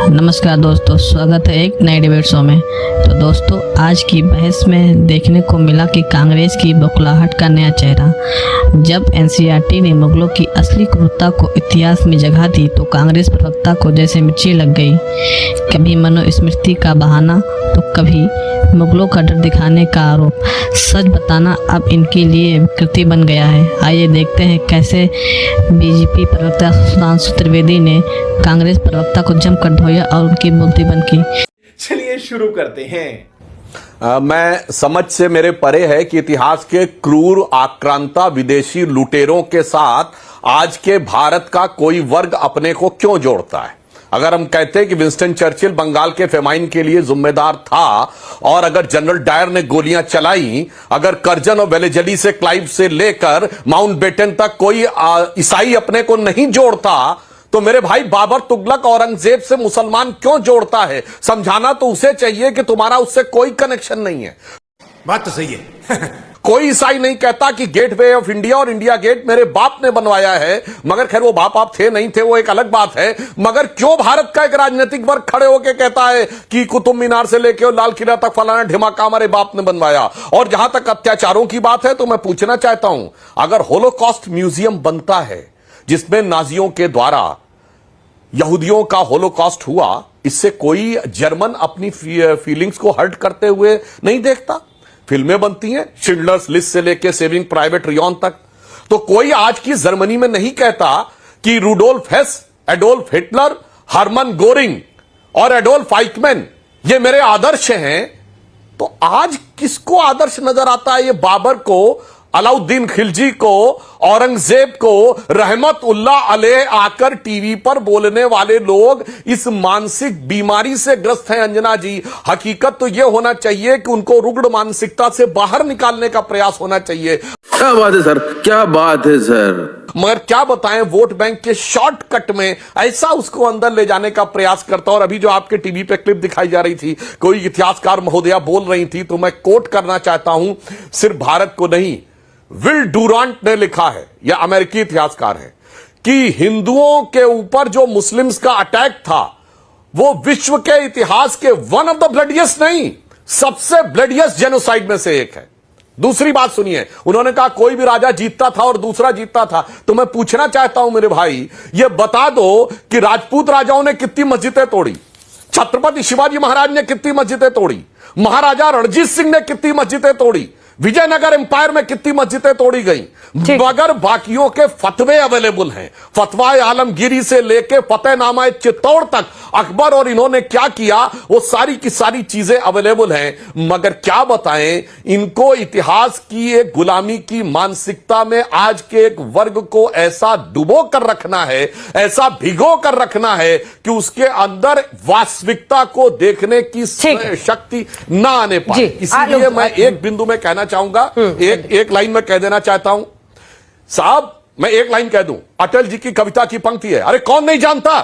नमस्कार दोस्तों, स्वागत है एक नए डिबेट शो में। तो दोस्तों, आज की बहस में देखने को मिला कि कांग्रेस की बौखलाहट का नया चेहरा। जब एनसीईआरटी ने मुगलों की असली क्रूरता को इतिहास में जगह दी तो कांग्रेस प्रवक्ता को जैसे मिर्ची लग गई। कभी मनुस्मृति का बहाना तो कभी मुगलों का डर दिखाने का आरोप। सच बताना अब इनके लिए विकृति बन गया है। आइए देखते हैं कैसे बीजेपी प्रवक्ता सुधांशु त्रिवेदी ने कांग्रेस प्रवक्ता को जमकर धोया और उनकी बोलती बंद की। चलिए शुरू करते हैं। मैं समझ से मेरे परे है कि इतिहास के क्रूर आक्रांता विदेशी लुटेरों के साथ आज के भारत का कोई वर्ग अपने को क्यों जोड़ता है। अगर हम कहते हैं कि विंस्टन चर्चिल बंगाल के फेमाइन के लिए जिम्मेदार था और अगर जनरल डायर ने गोलियां चलाई, अगर करजन और वेलेजली से क्लाइव से लेकर माउंटबेटन तक कोई ईसाई अपने को नहीं जोड़ता, तो मेरे भाई बाबर, तुगलक, औरंगजेब से मुसलमान क्यों जोड़ता है। समझाना तो उसे चाहिए कि तुम्हारा उससे कोई कनेक्शन नहीं है। बात तो सही है। कोई ईसाई नहीं कहता कि गेटवे ऑफ इंडिया और इंडिया गेट मेरे बाप ने बनवाया है, मगर खैर वो बाप आप थे नहीं थे वो एक अलग बात है। मगर क्यों भारत का एक राजनीतिक वर्ग खड़े होकर कहता है कि कुतुब मीनार से लेकर लाल किला तक फलाना ढिमाका हमारे बाप ने बनवाया। और जहां तक अत्याचारों की बात है तो मैं पूछना चाहता हूं, अगर होलोकॉस्ट म्यूजियम बनता है जिसमें नाजियों के द्वारा यहूदियों का होलोकॉस्ट हुआ, इससे कोई जर्मन अपनी फीलिंग्स को हर्ट करते हुए नहीं देखता। फिल्में बनती हैं शिंडलर्स लिस्ट से लेकर सेविंग प्राइवेट रियॉन तक। तो कोई आज की जर्मनी में नहीं कहता कि Rudolf Hess, Adolf Hitler, Hermann Goering और एडोल्फ आइकमैन ये मेरे आदर्श हैं। तो आज किसको आदर्श नजर आता है? ये बाबर को, अलाउद्दीन खिलजी को, औरंगजेब को, रहमत उल्लाह अलैह आकर टीवी पर बोलने वाले लोग इस मानसिक बीमारी से ग्रस्त हैं। अंजना जी, हकीकत तो यह होना चाहिए कि उनको रुग्ण मानसिकता से बाहर निकालने का प्रयास होना चाहिए। क्या बात है सर, क्या बात है सर। मगर क्या बताएं, वोट बैंक के शॉर्टकट में ऐसा उसको अंदर ले जाने का प्रयास करता। और अभी जो आपके टीवी पे क्लिप दिखाई जा रही थी, कोई इतिहासकार महोदया बोल रही थी, तो मैं कोट करना चाहता हूं। सिर्फ भारत को नहीं, विल डूरांट ने लिखा है, यह अमेरिकी इतिहासकार है, कि हिंदुओं के ऊपर जो मुस्लिम्स का अटैक था वो विश्व के इतिहास के वन ऑफ द ब्लडियस्ट नहीं, सबसे ब्लडियस्ट जेनोसाइड में से एक है। दूसरी बात सुनिए, उन्होंने कहा कोई भी राजा जीतता था और दूसरा जीतता था। तो मैं पूछना चाहता हूं मेरे भाई, यह बता दो कि राजपूत राजाओं ने कितनी मस्जिदें तोड़ी, छत्रपति शिवाजी महाराज ने कितनी मस्जिदें तोड़ी, महाराजा रणजीत सिंह ने कितनी मस्जिदें तोड़ी, विजयनगर एम्पायर में कितनी मस्जिदें तोड़ी गई। मगर बाकियों के फतवे अवेलेबल हैं, फतवाए आलमगीरी से लेके फतेहनामा चित्तौड़ तक अकबर और इन्होंने क्या किया वो सारी की सारी चीजें अवेलेबल हैं। मगर क्या बताएं, इनको इतिहास की एक गुलामी की मानसिकता में आज के एक वर्ग को ऐसा डुबो कर रखना है, ऐसा भिगो कर रखना है कि उसके अंदर वास्तविकता को देखने की शक्ति ना आने पाए। इसलिए मैं एक बिंदु में कहना चाहूंगा, एक लाइन में कह देना चाहता हूं साहब, मैं एक लाइन कह दूं, अटल जी की कविता की पंक्ति है, अरे कौन नहीं जानता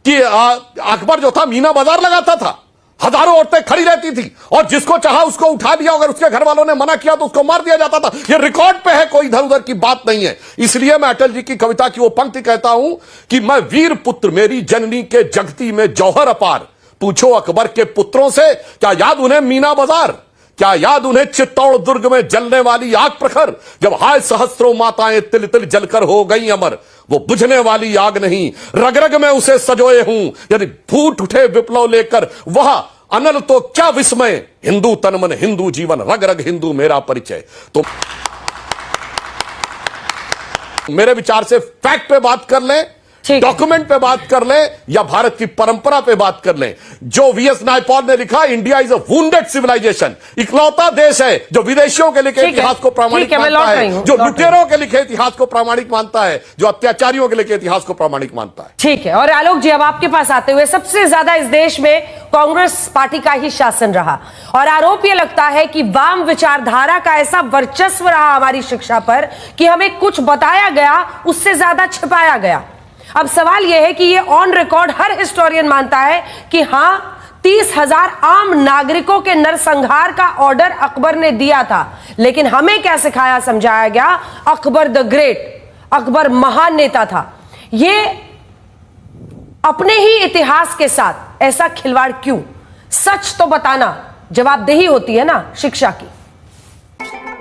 कि अकबर जो था मीना बाजार लगाता था, हजारों औरतें खड़ी रहती थी और जिसको चाहा उसको उठा दिया, अगर उसके घर वालों ने मना किया तो उसको मार दिया जाता था। यह रिकॉर्ड पे है, कोई इधर उधर की बात नहीं है। इसलिए मैं अटल जी की कविता की वो पंक्ति कहता हूं कि मैं वीर पुत्र मेरी जननी के जगती में जौहर अपार, पूछो अकबर के पुत्रों से क्या याद उन्हें मीना बाजार, क्या याद उन्हें चित्तौड़ दुर्ग में जलने वाली आग प्रखर, जब हाय सहस्त्रों माताएं तिल तिल जलकर हो गई अमर। वो बुझने वाली आग नहीं, रग रग में उसे सजोए हूं, यदि फूट उठे विप्लव लेकर वह अनल तो क्या विस्मय, हिंदू तन मन हिंदू जीवन, रग रग हिंदू मेरा परिचय। तो मेरे विचार से फैक्ट पे बात कर लें, डॉक्यूमेंट पे बात कर ले या भारत की परंपरा पे बात कर ले। जो वीएस नायपॉल ने लिखा, India is a wounded civilization, इकलौता देश है जो विदेशियों के लिखे इतिहास को प्रामाणिक मानता है, जो लुटेरों के लिखे इतिहास को प्रामाणिक मानता है, जो अत्याचारियों के लिखे इतिहास को प्रामाणिक मानता है। ठीक है। और आलोक जी, अब आपके पास आते हुए, सबसे ज्यादा इस देश में कांग्रेस पार्टी का ही शासन रहा और आरोप यह लगता है कि वाम विचारधारा का ऐसा वर्चस्व रहा हमारी शिक्षा पर कि हमें कुछ बताया गया उससे ज्यादा छिपाया गया। अब सवाल यह है कि यह ऑन रिकॉर्ड हर हिस्टोरियन मानता है कि हां, 30,000 आम नागरिकों के नरसंहार का ऑर्डर अकबर ने दिया था, लेकिन हमें क्या सिखाया समझाया गया, अकबर द ग्रेट, अकबर महान नेता था। यह अपने ही इतिहास के साथ ऐसा खिलवाड़ क्यों? सच तो बताना, जवाबदेही होती है ना शिक्षा की।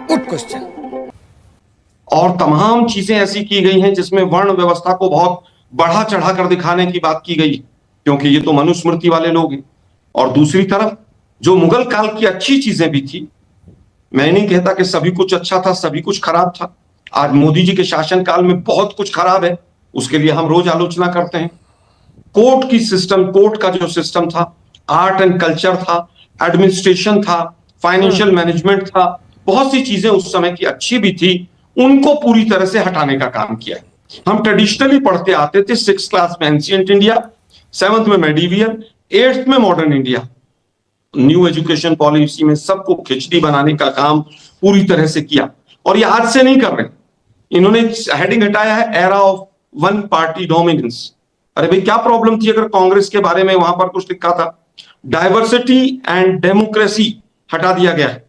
Good question. और तमाम चीजें ऐसी की गई हैं जिसमें वर्ण व्यवस्था को बहुत बढ़ा चढ़ा कर दिखाने की बात की गई, क्योंकि ये तो मनुस्मृति वाले लोग हैं। और दूसरी तरफ जो मुगल काल की अच्छी चीजें भी थी, मैं नहीं कहता कि सभी कुछ अच्छा था, सभी कुछ खराब था। आज मोदी जी के शासनकाल में बहुत कुछ खराब है, उसके लिए हम रोज आलोचना करते हैं। कोर्ट का जो सिस्टम था, आर्ट एंड कल्चर था, एडमिनिस्ट्रेशन था, फाइनेंशियल मैनेजमेंट था, बहुत सी चीजें उस समय की अच्छी भी थी, उनको पूरी तरह से हटाने का काम किया है। हम ट्रेडिशनली पढ़ते आते थे 6th क्लास में एंशिएंट इंडिया, 7th में मेडिवियल, 8th में modern India. New education policy में सबको खिचड़ी बनाने का काम पूरी तरह से किया, और ये आज से नहीं कर रहे। इन्होंने हेडिंग हटाया है era of one party dominance. अरे भाई, क्या प्रॉब्लम थी अगर कांग्रेस के बारे में वहां पर कुछ लिखा था? डाइवर्सिटी एंड डेमोक्रेसी हटा दिया गया है,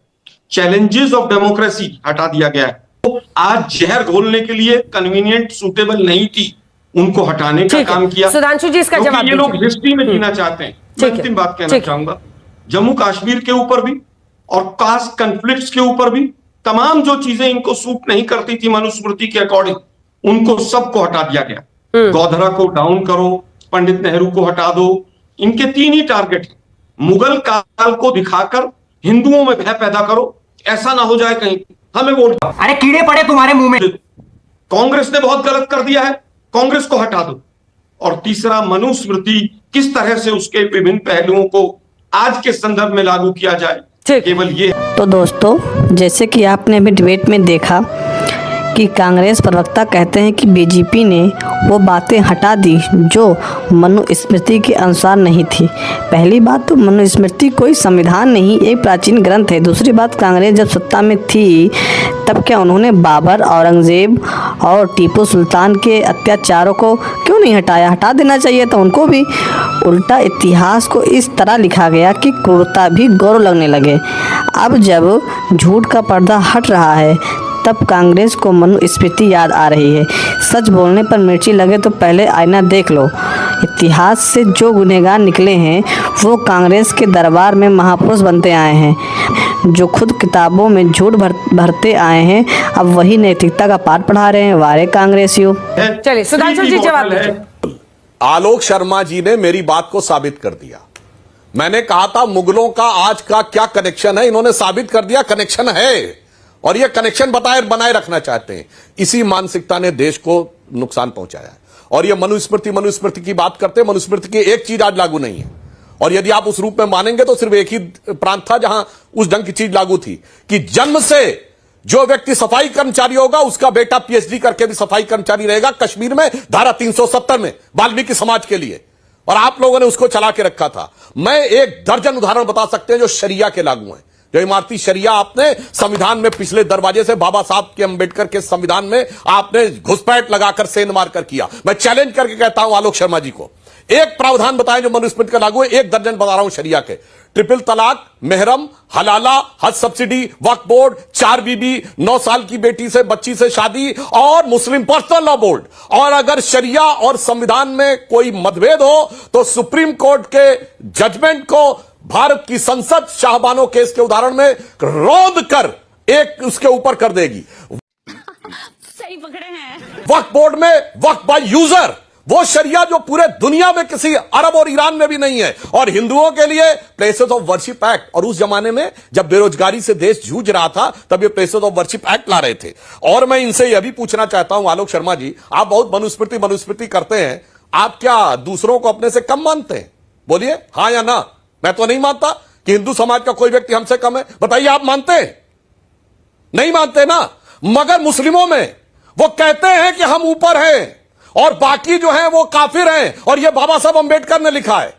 चैलेंजेस ऑफ डेमोक्रेसी हटा दिया गया है। तो आज जहर घोलने के लिए कन्वीनियंट सूटेबल नहीं थी, उनको हटाने का काम किया। सुधांशु जी इसका जवाब ये लोग हिस्ट्री में जीना चाहते हैं। मैं अंतिम बात कहना चाहूंगा, जम्मू कश्मीर के ऊपर भी और कास्ट कॉन्फ्लिक्ट्स के ऊपर भी तमाम जो चीजें इनको सूट नहीं करती थी मनुस्मृति के अकॉर्डिंग, उनको सबको हटा दिया गया। गौधरा को डाउन करो, पंडित नेहरू को हटा दो। इनके 3 ही टारगेट हैं। मुगल काल को दिखाकर हिंदुओं में भय पैदा करो, ऐसा ना हो जाए कहीं हमें वोट। अरे कीड़े पड़े तुम्हारे मुंह में। कांग्रेस ने बहुत गलत कर दिया है, कांग्रेस को हटा दो। और तीसरा, मनुस्मृति किस तरह से उसके विभिन्न पहलुओं को आज के संदर्भ में लागू किया जाए, केवल ये। तो दोस्तों, जैसे कि आपने अभी डिबेट में देखा कि कांग्रेस प्रवक्ता कहते हैं कि बीजेपी ने वो बातें हटा दी जो मनुस्मृति के अनुसार नहीं थी। पहली बात तो मनुस्मृति कोई संविधान नहीं, एक प्राचीन ग्रंथ है। दूसरी बात, कांग्रेस जब सत्ता में थी तब क्या उन्होंने बाबर, औरंगजेब और टीपू सुल्तान के अत्याचारों को क्यों नहीं हटाया? हटा देना चाहिए था उनको भी। उल्टा इतिहास को इस तरह लिखा गया कि क्रूरता भी गौरव लगने लगे। अब जब झूठ का पर्दा हट रहा है तब कांग्रेस को मनुस्मृति याद आ रही है। सच बोलने पर मिर्ची लगे तो पहले आईना देख लो। इतिहास से जो गुनहगार निकले हैं वो कांग्रेस के दरबार में महापुरुष बनते आए हैं। जो खुद किताबों में झूठ भरते आए हैं, अब वही नैतिकता का पाठ पढ़ा रहे हैं। वारे कांग्रेसियों। चलिए सुधांशु जी जवाब दीजिए। आलोक शर्मा जी ने मेरी बात को साबित कर दिया। मैंने कहा था मुगलों का आज का क्या कनेक्शन है, इन्होंने साबित कर दिया कनेक्शन है, और यह कनेक्शन बनाए रखना चाहते हैं। इसी मानसिकता ने देश को नुकसान पहुंचाया है। और यह मनुस्मृति की बात करते हैं। मनुस्मृति की एक चीज आज लागू नहीं है, और यदि आप उस रूप में मानेंगे तो सिर्फ एक ही प्रांत था जहां उस ढंग की चीज लागू थी कि जन्म से जो व्यक्ति सफाई कर्मचारी होगा उसका बेटा पीएचडी करके भी सफाई कर्मचारी रहेगा। कश्मीर में धारा 370 में वाल्मीकि समाज के लिए, और आप लोगों ने उसको चला के रखा था। मैं एक दर्जन उदाहरण बता सकते हैं जो शरिया के लागू हैं। जो इमारती शरिया आपने संविधान में पिछले दरवाजे से बाबा साहब के अंबेडकर के संविधान में आपने घुसपैठ लगाकर सेंध मारकर किया। मैं चैलेंज करके कहता हूं आलोक शर्मा जी को, एक प्रावधान बताएं जो मनुस्मृति का लागू है। एक दर्जन बता रहा हूं शरिया के। ट्रिपल तलाक, मेहरम, हलाला, हज सब्सिडी, वक्फ बोर्ड, 4 बीबी, 9 साल की बेटी से बच्ची से शादी, और मुस्लिम पर्सनल लॉ बोर्ड। और अगर शरिया और संविधान में कोई मतभेद हो तो सुप्रीम कोर्ट के जजमेंट को भारत की संसद शाहबानो केस के उदाहरण में रद्द कर एक उसके ऊपर कर देगी। सही पकड़े हैं। वक्फ बोर्ड में वक्फ बाय यूजर, वो शरिया जो पूरे दुनिया में किसी अरब और ईरान में भी नहीं है। और हिंदुओं के लिए प्लेसेस ऑफ वर्शिप एक्ट, और उस जमाने में जब बेरोजगारी से देश जूझ रहा था तब ये प्लेसेस ऑफ वर्शिप एक्ट ला रहे थे। और मैं इनसे यह भी पूछना चाहता हूं आलोक शर्मा जी, आप बहुत मनुस्मृति करते हैं, आप क्या दूसरों को अपने से कम मानते हैं? बोलिए हां या ना। मैं तो नहीं मानता कि हिंदू समाज का कोई व्यक्ति हमसे कम है। बताइए, आप मानते हैं? नहीं मानते ना। मगर मुस्लिमों में वो कहते हैं कि हम ऊपर हैं और बाकी जो है वो काफिर हैं। और ये बाबा साहब अंबेडकर ने लिखा है।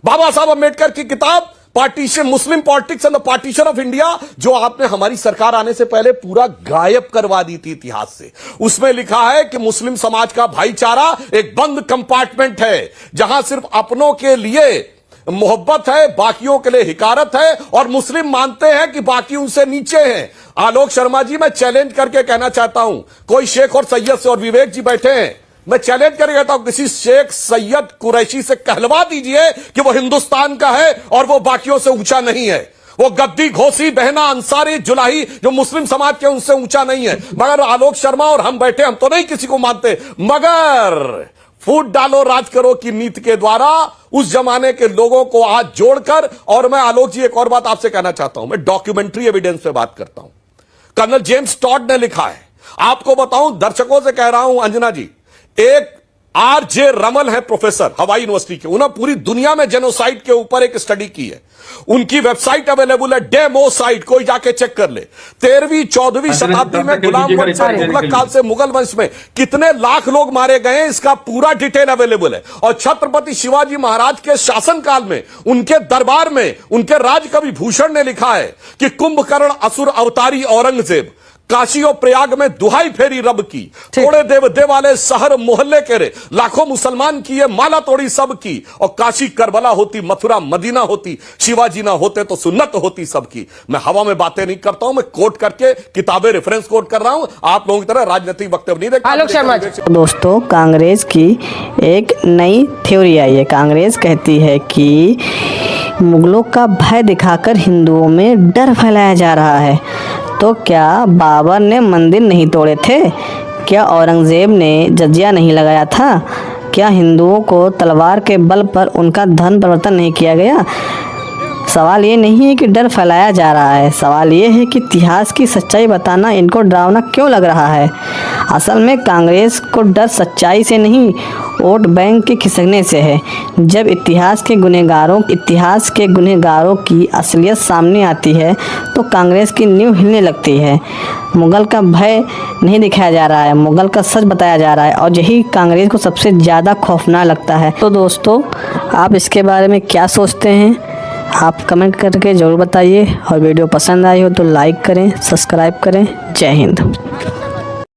बाबा साहब अंबेडकर की किताब partition, Muslim politics and the partition of India, जो आपने हमारी सरकार आने से पहले पूरा गायब करवा दी थी इतिहास से। उसमें लिखा है कि मुस्लिम समाज का भाईचारा एक बंद कंपार्टमेंट है जहां सिर्फ अपनों के लिए मोहब्बत है, बाकियों के लिए हिकारत है, और मुस्लिम मानते हैं कि बाकी उनसे नीचे हैं। आलोक शर्मा जी, मैं चैलेंज करके कहना चाहता हूं, कोई शेख और सैयद से और विवेक जी बैठे हैं, मैं चैलेंज करके कहता हूं किसी शेख सैयद कुरैशी से कहलवा दीजिए कि वो हिंदुस्तान का है और वो बाकियों से ऊंचा नहीं है। वो गद्दी, घोसी, बहना, अंसारी, जुलाही जो मुस्लिम समाज के उनसे ऊंचा नहीं है। मगर आलोक शर्मा और हम बैठे, हम तो नहीं किसी को मानते, मगर फूट डालो राज करो की नीति के द्वारा उस जमाने के लोगों को आज जोड़कर, और मैं आलोक जी एक और बात आपसे कहना चाहता हूं, मैं डॉक्यूमेंट्री एविडेंस पे बात करता हूं। कर्नल जेम्स टॉड ने लिखा है, आपको बताऊं, दर्शकों से कह रहा हूं, अंजना जी, एक आरजे रमल है प्रोफेसर हवाई यूनिवर्सिटी के, उन्होंने पूरी दुनिया में जेनोसाइड के ऊपर एक स्टडी की है। उनकी वेबसाइट अवेलेबल है, डेमोसाइड, कोई जाके चेक कर ले। 13वीं 14वीं शताब्दी में गुलाम वंश से, मुगलक काल से मुगल वंश में कितने लाख लोग मारे गए, इसका पूरा डिटेल अवेलेबल है। और छत्रपति शिवाजी महाराज के शासनकाल में, उनके दरबार में, उनके राजकवि भूषण ने लिखा है कि कुंभकर्ण असुर अवतारी औरंगजेब काशी और प्रयाग में दुहाई फेरी रब की, थोड़े देव वाले शहर मोहल्ले के रे, लाखों मुसलमान की ये माला तोड़ी सब की। और काशी करबला होती, मथुरा मदीना होती, शिवाजी ना होते तो सुन्नत होती सबकी। मैं हवा में बातें नहीं करता हूं, मैं कोट करके किताबें रेफरेंस कोट कर रहा हूं। आप लोगों की तरह राजनीतिक वक्तव्य नहीं देखता। आलोक शर्मा दोस्तों, कांग्रेस की एक नई थ्योरी आई है। कांग्रेस कहती है कि मुगलों का भय दिखाकर हिंदुओं में डर फैलाया जा रहा है। तो क्या बाबर ने मंदिर नहीं तोड़े थे? क्या औरंगजेब ने जजिया नहीं लगाया था? क्या हिंदुओं को तलवार के बल पर उनका धर्म परिवर्तन नहीं किया गया? सवाल ये नहीं है कि डर फैलाया जा रहा है, सवाल ये है कि इतिहास की सच्चाई बताना इनको डरावना क्यों लग रहा है। असल में कांग्रेस को डर सच्चाई से नहीं, वोट बैंक के खिसकने से है। जब इतिहास के गुनहगारों की असलियत सामने आती है तो कांग्रेस की नींव हिलने लगती है। मुगल का भय नहीं दिखाया जा रहा है, मुगल का सच बताया जा रहा है, और यही कांग्रेस को सबसे ज़्यादा खौफनाक लगता है। तो दोस्तों, आप इसके बारे में क्या सोचते हैं? आप कमेंट करके ज़रूर बताइए, और वीडियो पसंद आई हो तो लाइक करें, सब्सक्राइब करें। जय हिंद।